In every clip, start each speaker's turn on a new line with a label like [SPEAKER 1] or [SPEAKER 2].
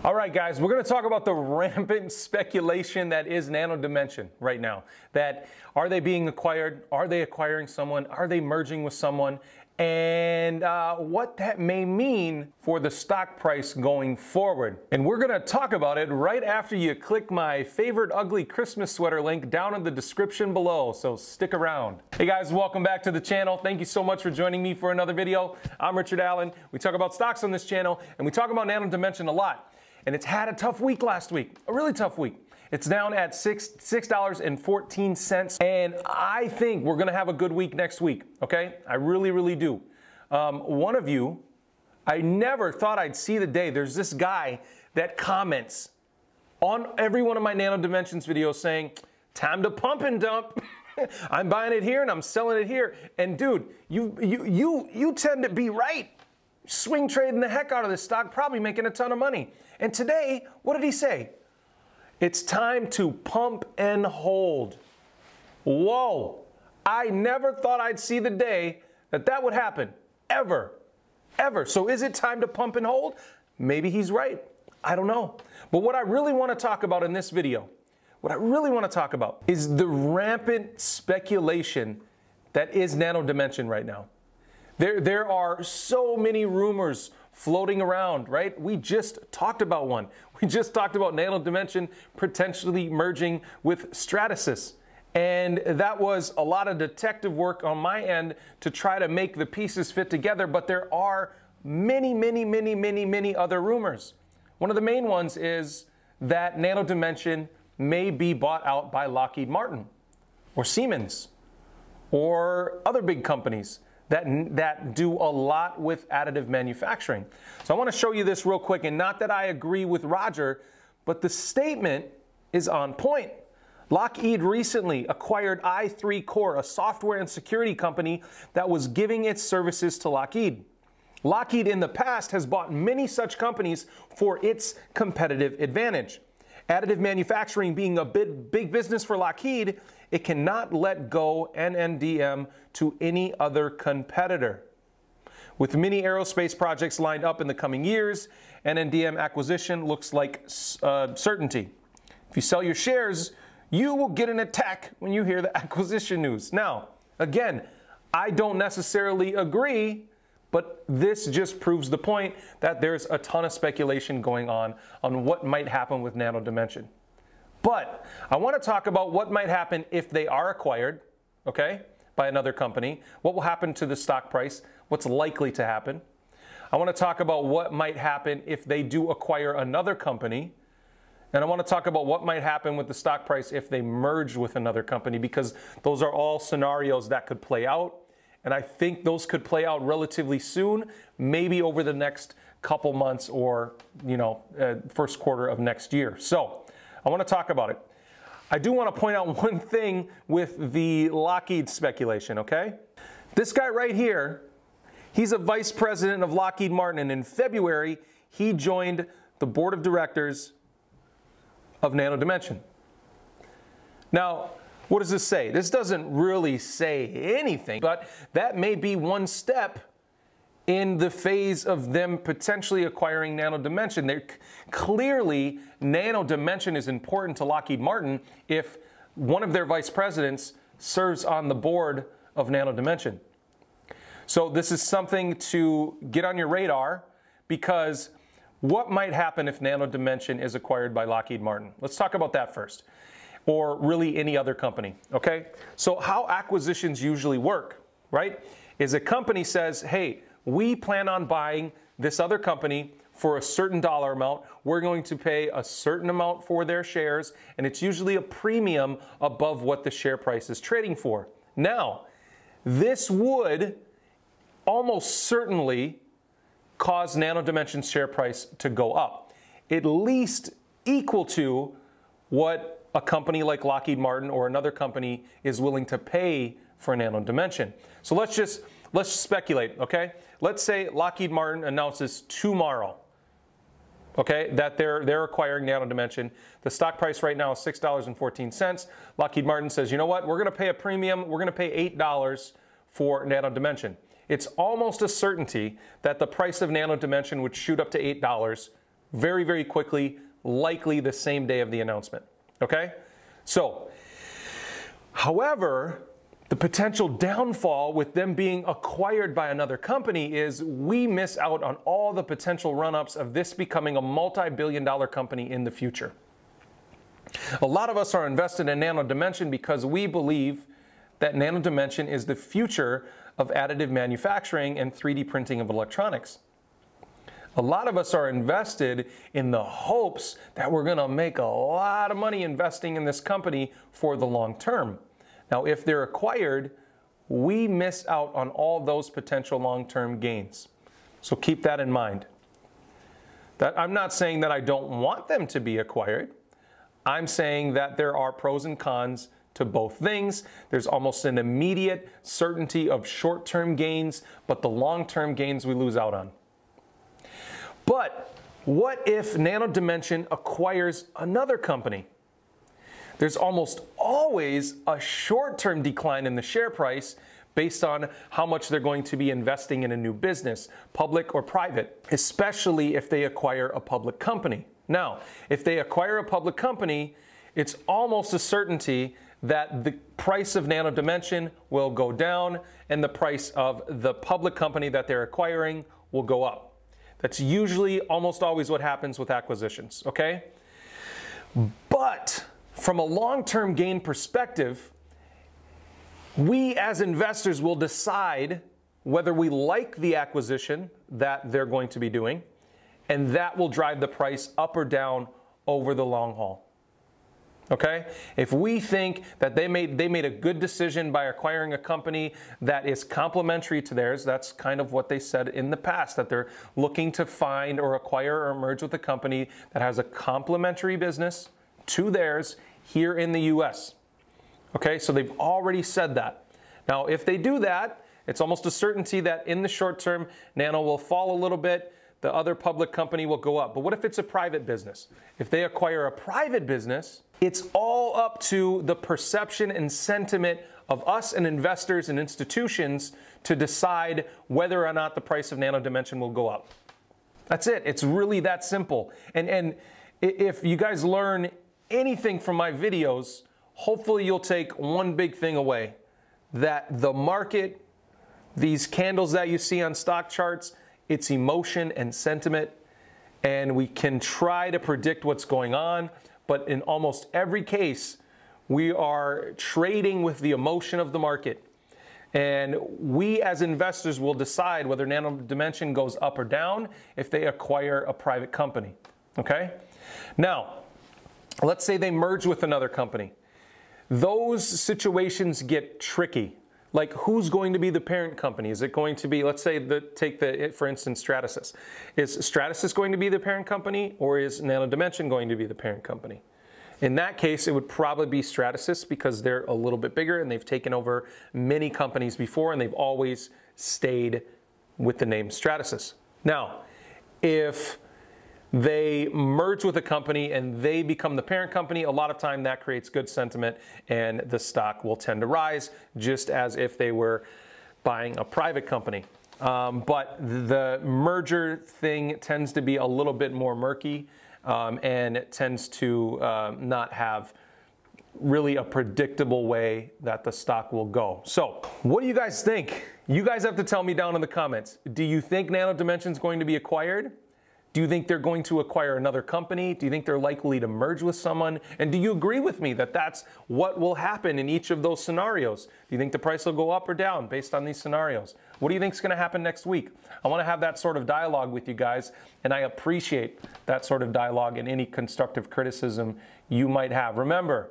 [SPEAKER 1] All right, guys, we're going to talk about the rampant speculation that is Nano Dimension right now. That are they being acquired? Are they acquiring someone? Are they merging with someone? And what that may mean for the stock price going forward. And we're going to talk about it right after you click my favorite ugly Christmas sweater link down in the description below. So stick around. Hey guys, welcome back to the channel. Thank you so much for joining me for another video. I'm Richard Allan. We talk about stocks on this channel and we talk about Nano Dimension a lot. And it's had a tough week last week, a really tough week. It's down at $6.14. And I think we're gonna have a good week next week, okay? I really, really do. One of you, I never thought I'd see the day. There's this guy that comments on every one of my Nano Dimensions videos saying, time to pump and dump. I'm buying it here and I'm selling it here. And dude, you tend to be right. Swing trading the heck out of this stock, probably making a ton of money. And today, what did he say? It's time to pump and hold. Whoa, I never thought I'd see the day that that would happen, ever. So is it time to pump and hold? Maybe he's right, I don't know. But what I really wanna talk about in this video, is the rampant speculation that is Nano Dimension right now. There are so many rumors floating around, right? We just talked about one. We just talked about Nano Dimension potentially merging with Stratasys. And that was a lot of detective work on my end to try to make the pieces fit together, but there are many other rumors. One of the main ones is that Nano Dimension may be bought out by Lockheed Martin or Siemens or other big companies that do a lot with additive manufacturing. So I want to show you this real quick, and not that I agree with Roger, but the statement is on point. Lockheed recently acquired i3 Core, a software and security company that was giving its services to Lockheed. Lockheed in the past has bought many such companies for its competitive advantage. Additive manufacturing being a big business for Lockheed, it cannot let go NNDM to any other competitor. With many aerospace projects lined up in the coming years, NNDM acquisition looks like certainty. If you sell your shares, you will get an attack when you hear the acquisition news. Now, again, I don't necessarily agree, but this just proves the point that there's a ton of speculation going on what might happen with Nano Dimension. But I want to talk about what might happen if they are acquired, okay, by another company. What will happen to the stock price? What's likely to happen? I want to talk about what might happen if they do acquire another company. And I want to talk about what might happen with the stock price if they merge with another company, because those are all scenarios that could play out. And I think those could play out relatively soon, maybe over the next couple months or, first quarter of next year. So I want to talk about it. I do want to point out one thing with the Lockheed speculation, okay? This guy right here, he's a vice president of Lockheed Martin, and in February, he joined the board of directors of Nano Dimension. Now, what does this say? This doesn't really say anything, but that may be one step in the phase of them potentially acquiring Nano Dimension. Clearly, Nano Dimension is important to Lockheed Martin if one of their vice presidents serves on the board of Nano Dimension. So this is something to get on your radar, because what might happen if Nano Dimension is acquired by Lockheed Martin? Let's talk about that first. Or really any other company, okay? So how acquisitions usually work, right, is a company says, hey, we plan on buying this other company for a certain dollar amount. We're going to pay a certain amount for their shares, and it's usually a premium above what the share price is trading for. Now, this would almost certainly cause Nano Dimension's share price to go up, at least equal to what a company like Lockheed Martin or another company is willing to pay for Nano Dimension. So let's speculate, okay? Let's say Lockheed Martin announces tomorrow, okay, that they're acquiring Nano Dimension. The stock price right now is $6.14. Lockheed Martin says, you know what, we're gonna pay a premium, we're gonna pay $8 for Nano Dimension. It's almost a certainty that the price of Nano Dimension would shoot up to $8 very, very quickly, likely the same day of the announcement. Okay? So, however, the potential downfall with them being acquired by another company is we miss out on all the potential run-ups of this becoming a multi-billion-dollar company in the future. A lot of us are invested in Nano Dimension because we believe that Nano Dimension is the future of additive manufacturing and 3D printing of electronics. A lot of us are invested in the hopes that we're going to make a lot of money investing in this company for the long term. Now, if they're acquired, we miss out on all those potential long-term gains. So keep that in mind. I'm not saying that I don't want them to be acquired. I'm saying that there are pros and cons to both things. There's almost an immediate certainty of short-term gains, but the long-term gains we lose out on. But what if Nano Dimension acquires another company? There's almost always a short-term decline in the share price based on how much they're going to be investing in a new business, public or private, especially if they acquire a public company. Now, if they acquire a public company, it's almost a certainty that the price of Nano Dimension will go down and the price of the public company that they're acquiring will go up. That's usually almost always what happens with acquisitions, okay? But from a long-term gain perspective, we as investors will decide whether we like the acquisition that they're going to be doing, and that will drive the price up or down over the long haul. Okay? If we think that they made a good decision by acquiring a company that is complementary to theirs, that's kind of what they said in the past, that they're looking to find or acquire or merge with a company that has a complementary business to theirs here in the US. Okay, so they've already said that. Now, if they do that, it's almost a certainty that in the short term, Nano will fall a little bit, the other public company will go up. But what if it's a private business? If they acquire a private business, it's all up to the perception and sentiment of us and investors and institutions to decide whether or not the price of Nano Dimension will go up. That's it. It's really that simple. And if you guys learn anything from my videos, hopefully you'll take one big thing away, that the market, these candles that you see on stock charts, it's emotion and sentiment, and we can try to predict what's going on, but in almost every case, we are trading with the emotion of the market. And we as investors will decide whether Nano Dimension goes up or down if they acquire a private company, okay? Now, let's say they merge with another company. Those situations get tricky. Like, who's going to be the parent company? Is it going to be, let's say, for instance, Stratasys. Is Stratasys going to be the parent company, or is Nano Dimension going to be the parent company? In that case, it would probably be Stratasys because they're a little bit bigger and they've taken over many companies before and they've always stayed with the name Stratasys. Now, if they merge with a company and they become the parent company, a lot of time that creates good sentiment and the stock will tend to rise, just as if they were buying a private company. But the merger thing tends to be a little bit more murky and it tends to not have really a predictable way that the stock will go. So what do you guys think? You guys have to tell me down in the comments. Do you think Nano Dimension is going to be acquired? Do you think they're going to acquire another company? Do you think they're likely to merge with someone? And do you agree with me that that's what will happen in each of those scenarios? Do you think the price will go up or down based on these scenarios? What do you think is going to happen next week? I want to have that sort of dialogue with you guys, and I appreciate that sort of dialogue and any constructive criticism you might have. Remember,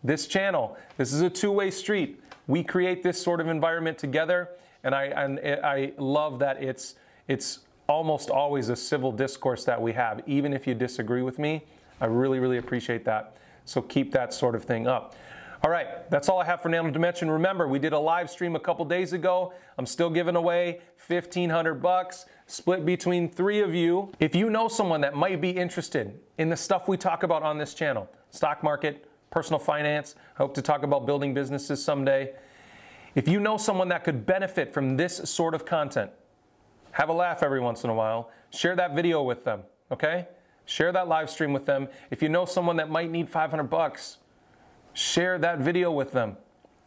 [SPEAKER 1] this channel, this is a two-way street. We create this sort of environment together, and I love that it's almost always a civil discourse that we have, even if you disagree with me. I really, really appreciate that. So keep that sort of thing up. All right, that's all I have for Nano Dimension. Remember, we did a live stream a couple days ago. I'm still giving away $1,500, split between 3 of you. If you know someone that might be interested in the stuff we talk about on this channel, stock market, personal finance, I hope to talk about building businesses someday. If you know someone that could benefit from this sort of content, have a laugh every once in a while. Share that video with them, okay? Share that live stream with them. If you know someone that might need $500, share that video with them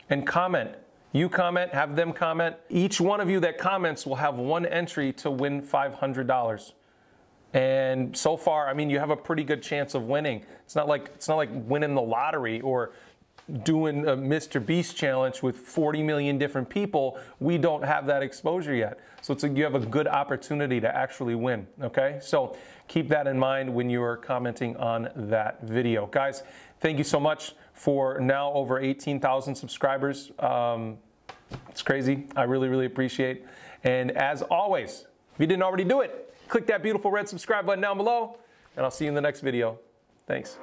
[SPEAKER 1] and comment. You comment, have them comment. Each one of you that comments will have one entry to win $500. And so far, I mean, you have a pretty good chance of winning. It's not like winning the lottery or doing a Mr. Beast challenge with 40 million different people. We don't have that exposure yet. So you have a good opportunity to actually win, okay? So keep that in mind when you're commenting on that video. Guys, thank you so much for now over 18,000 subscribers. It's crazy. I really, really appreciate it. And as always, if you didn't already do it, click that beautiful red subscribe button down below, and I'll see you in the next video. Thanks.